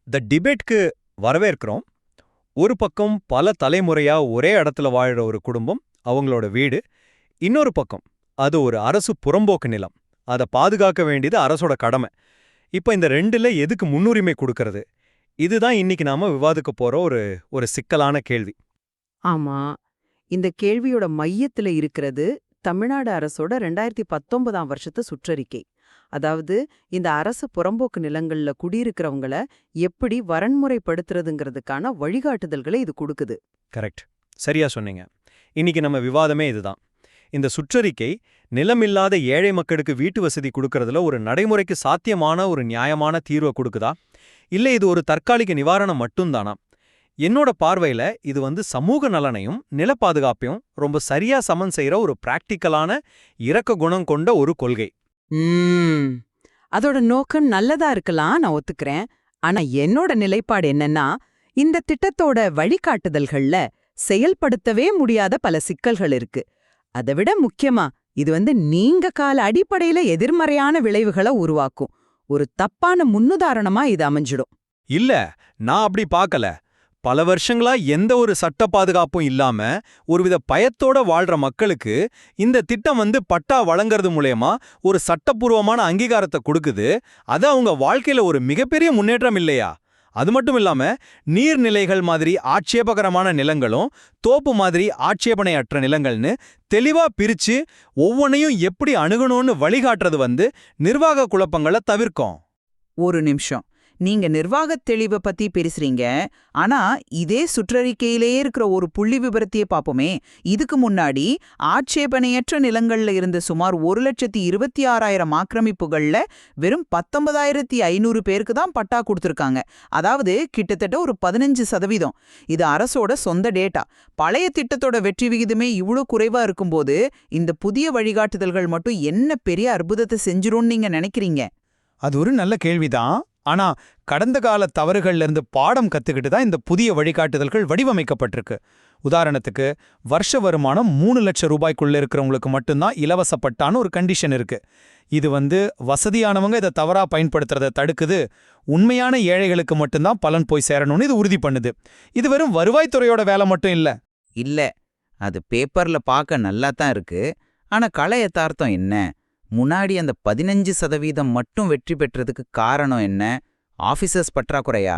த டிபேட்க்கு வரவேற்கிறோம். ஒரு பக்கம் பல தலைமுறையா ஒரே இடத்துல வாழுற ஒரு குடும்பம், அவங்களோட வீடு. இன்னொரு பக்கம் அது ஒரு அரசு புறம்போக்கு நிலம். அத பாதுகாக்க வேண்டியது அரசோட கடமை. இப்ப இந்த ரெண்டுல எதுக்கு முன்னுரிமை கொடுக்கறது? இதுதான் இன்னைக்கு நாம விவாதிக்க போற ஒரு ஒரு சிக்கலான கேள்வி. ஆமா. இந்த கேள்வியோட மையத்துல இருக்கிறது தமிழ்நாடு அரசோட 2019ஆம் வருஷத்து சுற்றறிக்கை. அதாவது இந்த அரசு புறம்போக்கு நிலங்கள்ல குடியிருக்கிறவங்கள எப்படி வரன்முறைப்படுத்துறதுங்கிறதுக்கான வழிகாட்டுதல்களை இது கொடுக்குது. கரெக்ட். சரியா சொன்னீங்க. இன்னைக்கு நம்ம விவாதமே இதுதான். இந்த சுற்றறிக்கை நிலமில்லாத ஏழை மக்களுக்கு வீட்டு வசதி கொடுக்கறதுல ஒரு நடைமுறைக்கு சாத்தியமான ஒரு நியாயமான தீர்வை கொடுக்குதா? இல்ல இது ஒரு தற்காலிக நிவாரணம் மட்டும்தானா? என்னோட பார்வையில இது சமூக நலனையும் நில பாதுகாப்பையும் ரொம்ப சரியா சமன் செய்யற ஒரு பிராக்டிக்கலான இரக்க குணம் கொண்ட ஒரு கொள்கை. ம் அதோட நோக்கம் நல்லதா இருக்கலாம், நான் ஒத்துக்கிறேன். ஆனா என்னோட நிலைப்பாடு என்னன்னா, இந்த திட்டத்தோட வழிகாட்டுதல்கள்ல செயல்படுத்தவே முடியாத பல சிக்கல்கள் இருக்கு. அதை விட முக்கியமா இது நீங்க கால அடிப்படையில எதிர்மறையான விளைவுகளை உருவாக்கும். ஒரு தப்பான முன்னுதாரணமா இது அமைஞ்சிடும். இல்ல, நான் அப்படி பார்க்கல. பல வருஷங்களா எந்த ஒரு சட்ட பாதுகாப்பும் இல்லாம ஒருவித பயத்தோட வாழ்ற மக்களுக்கு இந்த திட்டம் பட்டா வழங்குறது மூலயமா ஒரு சட்டப்பூர்வமான அங்கீகாரத்தை கொடுக்குது. அது அவங்க வாழ்க்கையில ஒரு மிகப்பெரிய முன்னேற்றம் இல்லையா? அது மட்டும் இல்லாம நீர்நிலைகள் மாதிரி ஆட்சேபகரமான நிலங்களும் தோப்பு மாதிரி ஆட்சேபனையற்ற நிலங்கள்னு தெளிவா பிரிச்சு ஒவ்வொன்னையும் எப்படி அணுகணும்னு வழிகாட்டுறது நிர்வாக குழப்பங்களை தவிர்க்கும். ஒரு நிமிஷம், நீங்க நிர்வாகத் தெளிவை பத்தி பேசுறீங்க. ஆனா இதே சுற்றறிக்கையிலேயே இருக்கிற ஒரு புள்ளி விபரத்தையே பாப்போமே. இதுக்கு முன்னாடி ஆட்சேபனையற்ற நிலங்கள்ல இருந்த சுமார் 1,26,000 ஆக்கிரமிப்புகள்ல வெறும் 19,500 பேருக்கு தான் பட்டா கொடுத்திருக்காங்க. அதாவது கிட்டத்தட்ட ஒரு 15%. இது அரசோட சொந்த டேட்டா. பழைய திட்டத்தோட வெற்றி விகிதமே இவ்வளவு குறைவா இருக்கும்போது இந்த புதிய வழிகாட்டுதல்கள் மட்டும் என்ன பெரிய அற்புதத்தை செஞ்சிரும்னு நீங்க நினைக்கிறீங்க? அது ஒரு நல்ல கேள்விதான். ஆனா கடந்த கால தவறுகள்ல இருந்து பாடம் கத்துக்கிட்டு தான் இந்த புதிய வழிகாட்டுதல்கள் வடிவமைக்கப்பட்டிருக்கு. உதாரணத்துக்கு வருஷ வருமானம் 3 லட்சம் ரூபாய்க்குள்ள இருக்கிறவங்களுக்கு மட்டும்தான் இலவச பட்டான்னு ஒரு கண்டிஷன் இருக்கு. இது வசதியானவங்க இதை தவறா பயன்படுத்துறதை தடுக்குது. உண்மையான ஏழைகளுக்கு மட்டும்தான் பலன் போய் சேரணும்னு இது உறுதி பண்ணுது. இது வெறும் வருவாய்த்துறையோட வேலை மட்டும் இல்ல. இல்ல, அது பேப்பர்ல பார்க்க நல்லா தான் இருக்கு. ஆனா கள யதார்த்தம் என்ன? முன்னாடி அந்த 15% மட்டும் வெற்றி பெற்றதுக்கு காரணம் என்ன? ஆபீசர்ஸ் பற்றாக்குறையா?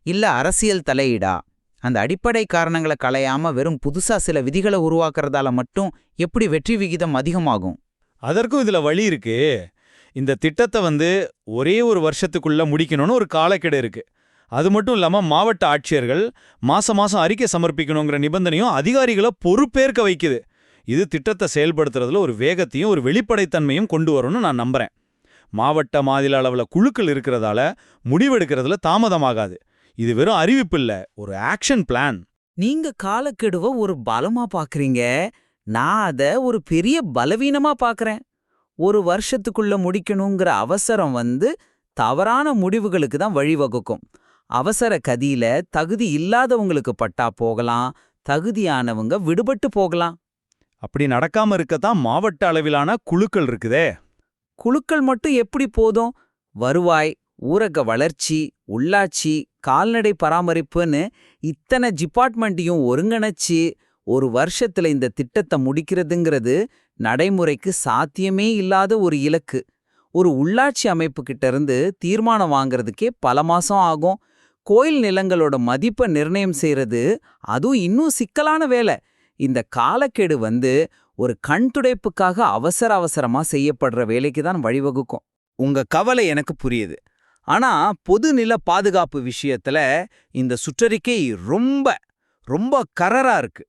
இல்ல அரசியல் தலையீடா? அந்த அடிப்படை காரணங்களை களையாம வெறும் புதுசா சில விதிகளை உருவாக்குறதால மட்டும் எப்படி வெற்றி விகிதம் அதிகமாகும்? அதற்கும் இதுல வழி இருக்கு. இந்த திட்டத்தை ஒரே ஒரு வருஷத்துக்குள்ள முடிக்கணும்னு ஒரு காலக்கெடு இருக்கு. அது மட்டும் இல்லாம மாவட்ட ஆட்சியர்கள் மாசம் அறிக்கை சமர்ப்பிக்கணுங்கிற நிபந்தனையும் அதிகாரிகளை பொறுப்பேற்க வைக்குது. இது திட்டத்தை செயல்படுத்துறதுல ஒரு வேகத்தையும் ஒரு வெளிப்படைத்தன்மையும் கொண்டு வரும்னு நான் நம்புறேன். மாவட்ட மாநில அளவுல குழுக்கள் இருக்கிறதால முடிவெடுக்கிறதுல தாமதமாகாது. இது வெறும் அறிவிப்பு இல்ல, ஒரு ஆக்ஷன் பிளான். நீங்க காலக்கெடுவ ஒரு பலமா பாக்குறீங்க. நான் அத ஒரு பெரிய பலவீனமா பாக்குறேன். ஒரு வருஷத்துக்குள்ள முடிக்கணுங்கிற அவசரம் தவறான முடிவுகளுக்கு தான் வழிவகுக்கும். அவசர கதியில தகுதி இல்லாதவங்களுக்கு பட்டா போகலாம், தகுதியானவங்க விடுபட்டு போகலாம். அப்படி நடக்காம இருக்கத்தான் மாவட்ட அளவிலான குழுக்கள் இருக்குதே. குழுக்கள் மட்டும் எப்படி போதும்? வருவாய், ஊரக வளர்ச்சி, உள்ளாட்சி, கால்நடை பராமரிப்புன்னு இத்தனை டிபார்ட்மெண்ட்டையும் ஒருங்கிணைச்சு ஒரு வருஷத்துல இந்த திட்டத்தை முடிக்கிறதுங்கிறது நடைமுறைக்கு சாத்தியமே இல்லாத ஒரு இலக்கு. ஒரு உள்ளாட்சி அமைப்பு கிட்ட இருந்து தீர்மானம் வாங்கறதுக்கே பல மாசம் ஆகும். கோயில் நிலங்களோட மதிப்பை நிர்ணயம் செய்யறது அதுவும் இன்னும் சிக்கலான வேலை. இந்த காலக்கெடு ஒரு கண் துடைப்புக்காக அவசரமா செய்யப்படுற வேலைக்கு தான் வழிவகுக்கும். உங்க கவலை எனக்கு புரியுது. ஆனா பொது நில பாதுகாப்பு விஷயத்துல இந்த சுற்றறிக்கை ரொம்ப ரொம்ப கரரா இருக்கு.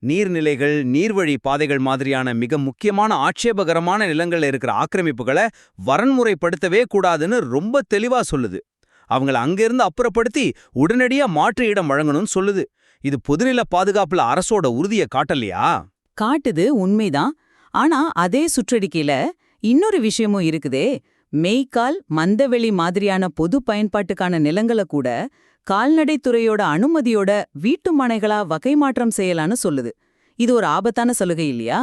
நீர்நிலைகள், நீர்வழி பாதைகள் மாதிரியான மிக முக்கியமான ஆட்சேபகரமான நிலங்கள்ல இருக்கிற ஆக்கிரமிப்புகளை வரன்முறைப்படுத்தவே கூடாதுன்னு ரொம்ப தெளிவா சொல்லுது. அவங்கள அங்கிருந்து அப்புறப்படுத்தி உடனடியா மாற்று இடம் வழங்கணும்னு சொல்லுது. இது பொதுநில பாதுகாப்புல அரசோட உறுதியை காட்டலையா? காட்டுது, உண்மைதான். ஆனா அதே சுற்றறிக்கையில இன்னொரு விஷயமும் இருக்குதே. மெய்க்கால், மந்தவெளி மாதிரியான பொது பயன்பாட்டுக்கான நிலங்களை கூட கால்நடைத்துறையோட அனுமதியோட வீட்டு மனைகளா வகை மாற்றம் செய்யலான்னு சொல்லுது. இது ஒரு ஆபத்தான சலுகை இல்லையா?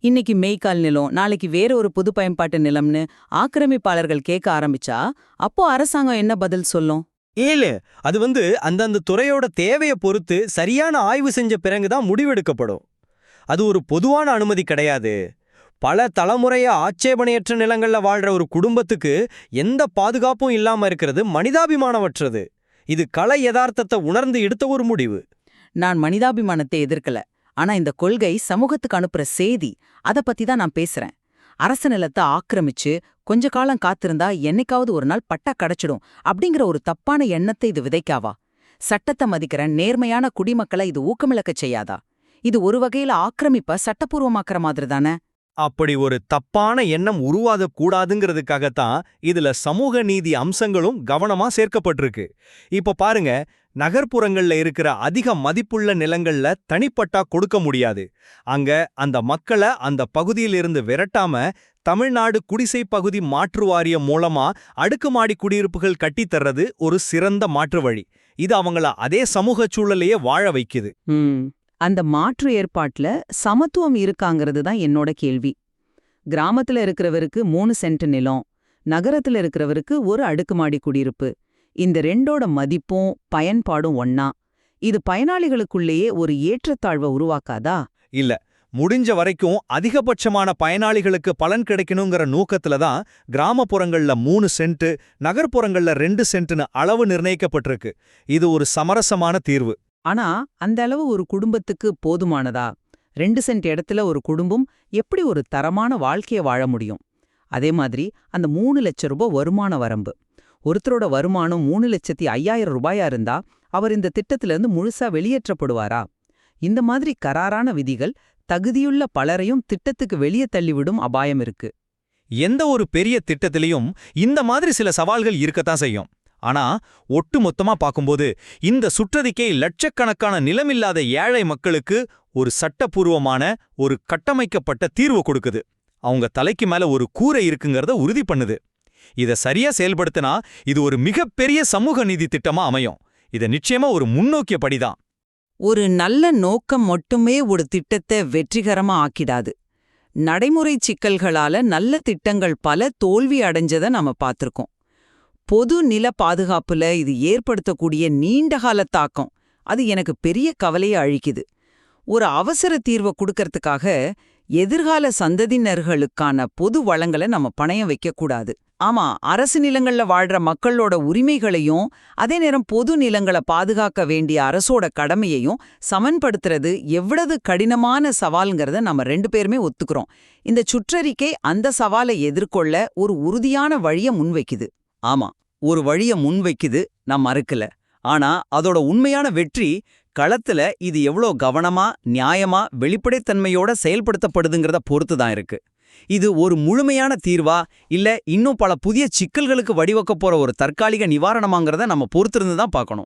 இன்னைக்கு மெய்க்கால் நிலம், நாளைக்கு வேற ஒரு பொது பயன்பாட்டு நிலம்னு ஆக்கிரமிப்பாளர்கள் கேட்க ஆரம்பிச்சா அப்போ அரசாங்கம் என்ன பதில் சொல்லும்? ஏழு அது அந்தந்த துறையோட தேவையை பொறுத்து சரியான ஆய்வு செஞ்ச பிறகுதான் முடிவெடுக்கப்படும். அது ஒரு பொதுவான அனுமதி கிடையாது. பல தலைமுறையா ஆட்சேபணையற்ற நிலங்கள்ல வாழ்ற ஒரு குடும்பத்துக்கு எந்த பாதுகாப்பும் இல்லாம இருக்கிறது மனிதாபிமானமற்றது. இது கலை யதார்த்தத்தை உணர்ந்து எடுத்த ஒரு முடிவு. நான் மனிதாபிமானத்தை எதிர்க்கல. ஆனா இந்த கொள்கை சமூகத்துக்கு அனுப்புற செய்தி, அத பத்தி தான் நான் பேசுறேன். அரசு நிலத்தை ஆக்கிரமிச்சு கொஞ்ச காலம் காத்திருந்தா என்னைக்காவது ஒரு நாள் பட்டா கிடைச்சிடும் அப்படிங்கிற ஒரு தப்பான எண்ணத்தை இது விதைக்காவா? சட்டத்தை மதிக்கிற நேர்மையான குடிமக்களை இது ஊக்கமிழக்கச் செய்யாதா? இது ஒரு வகையில ஆக்கிரமிப்ப சட்டப்பூர்வமாக்குற மாதிரி தானே? அப்படி ஒரு தப்பான எண்ணம் உருவாத கூடாதுங்கிறதுக்காகத்தான் இதுல சமூக நீதி அம்சங்களும் கவனமா சேர்க்கப்பட்டிருக்கு. இப்ப பாருங்க, நகர்ப்புறங்கள்ல இருக்கிற அதிக மதிப்புள்ள நிலங்கள்ல தனிப்பட்டா கொடுக்க முடியாது. அங்க அந்த மக்களை அந்த பகுதியிலிருந்து விரட்டாம தமிழ்நாடு குடிசை பகுதி மாற்று வாரியம் மூலமா அடுக்குமாடி குடியிருப்புகள் கட்டித்தர்றது ஒரு சிறந்த மாற்று வழி. இது அவங்கள அதே சமூக சூழலையே வாழ வைக்குது. அந்த மாற்று ஏற்பாட்டுல சமத்துவம் இருக்காங்கிறது தான் என்னோட கேள்வி. கிராமத்துல இருக்கிறவருக்கு 3 சென்ட் நிலம், நகரத்துல இருக்கிறவருக்கு ஒரு அடுக்குமாடி குடியிருப்பு. இந்த ரெண்டோட மதிப்பும் பயன்பாடும் ஒண்ணா? இது பயனாளிகளுக்குள்ளேயே ஒரு ஏற்றத்தாழ்வை உருவாக்காதா? இல்ல, முடிஞ்ச வரைக்கும் அதிகபட்சமான பயனாளிகளுக்கு பலன் கிடைக்கணுங்கிற நோக்கத்துல தான் கிராமப்புறங்கள்ல 3 சென்ட், நகர்ப்புறங்கள்ல 2 சென்ட்னு அளவு நிர்ணயிக்கப்பட்டிருக்கு. இது ஒரு சமரசமான தீர்வு. ஆனா அந்த அளவு ஒரு குடும்பத்துக்கு போதுமானதா? 2 சென்ட் இடத்துல ஒரு குடும்பம் எப்படி ஒரு தரமான வாழ்க்கைய வாழ முடியும்? அதே மாதிரி அந்த 3 லட்சம் ரூபாய் வருமான வரம்பு. ஒருத்தரோட வருமானம் 3,05,000 ரூபாயா இருந்தா அவர் இந்த திட்டத்திலிருந்து முழுசா வெளியேற்றப்படுவாரா? இந்த மாதிரி கராரான விதிகள் தகுதியுள்ள பலரையும் திட்டத்துக்கு வெளியே தள்ளிவிடும் அபாயம் இருக்கு. எந்த ஒரு பெரிய திட்டத்திலையும் இந்த மாதிரி சில சவால்கள் இருக்கத்தான் செய்யும். ஆனா ஒட்டு மொத்தமா பார்க்கும்போது இந்த சுற்றறிக்கை லட்சக்கணக்கான நிலமில்லாத ஏழை மக்களுக்கு ஒரு சட்டப்பூர்வமான, ஒரு கட்டமைக்கப்பட்ட தீர்வு கொடுக்குது. அவங்க தலைக்கு மேல ஒரு கூரை இருக்குங்கிறத உறுதி பண்ணுது. இத சரியா செயல்படுத்தினா இது ஒரு மிகப்பெரிய சமூக நீதி திட்டமா அமையும். இத நிச்சயமா ஒரு முன்னோக்கிய படிதான். ஒரு நல்ல நோக்கம் மட்டுமே ஒரு திட்டத்தை வெற்றிகரமா ஆக்கிடாது. நடைமுறை சிக்கல்களால நல்ல திட்டங்கள் பல தோல்வி அடைஞ்சதை நாம பார்த்திருக்கோம். பொது நில பாதுகாப்புல இது ஏற்படுத்தக்கூடிய நீண்டகால தாக்கம், அது எனக்கு பெரிய கவலையை அழிக்குது. ஒரு அவசர தீர்வை கொடுக்கறதுக்காக எதிர்கால சந்ததியினர்களுக்கான பொது வளங்களை நம்ம பணயம் வைக்கக்கூடாது. ஆமா, அரசு நிலங்கள்ல வாழ்ற மக்களோட உரிமைகளையும் அதே நேரம் பொது நிலங்களை பாதுகாக்க வேண்டிய அரசோட கடமையையும் சமன்படுத்துறது எவ்வளவு கடினமான சவால்ங்கிறத நம்ம 2 பேருமே ஒத்துக்கிறோம். இந்த சுற்றறிக்கை அந்த சவாலை எதிர்கொள்ள ஒரு உறுதியான வழியை முன்வைக்குது. ஆமா, ஒரு வழிய முன்வைக்குது, நான் மறுக்கல. ஆனா அதோட உண்மையான வெற்றி களத்துல இது எவ்வளோ கவனமா, நியாயமா, வெளிப்படைத்தன்மையோட செயல்படுத்தப்படுதுங்கிறத பொறுத்து தான் இருக்கு. இது ஒரு முழுமையான தீர்வா இல்ல இன்னும் பல புதிய சிக்கல்களுக்கு வழிவக்க போற ஒரு தற்காலிக நிவாரணமாங்கிறத நம்ம பொறுத்திருந்து தான் பார்க்கணும்.